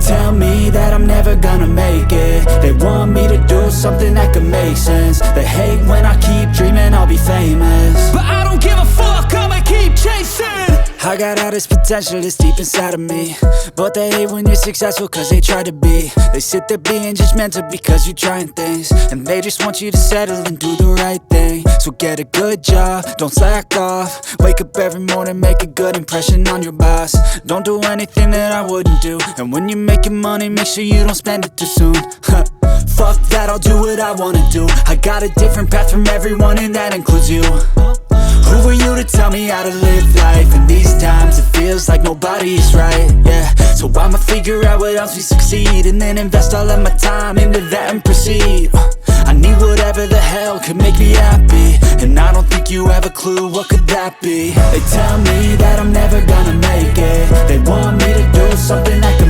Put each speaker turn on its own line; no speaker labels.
tell me that I'm never gonna make it. They want me to do something that could make sense. They hate when I keep dreaming I'll be famous, but I don't give a fuck, I'ma keep chasing. I got all this potential that's deep inside of me, but they hate when you're successful cause they try to be. They sit there being judgmental because you're trying things, and they just want you to settle and do the right thing. So get a good job, don't slack off. Wake up every morning, make a good impression on your boss. Don't do anything that I wouldn't do, and when you're making money, make sure you don't spend it too soon. Fuck that, I'll do what I wanna do. I got a different path from everyone, and that includes you. Who are you to tell me how to live life? In these times it feels like nobody is right, yeah. So I'ma figure out what else we succeed, and then invest all of my time into that and proceed. I need whatever the hell could make me happy, and I don't think you have a clue what could that be. They tell me that I'm never gonna make it. They want me to do something that could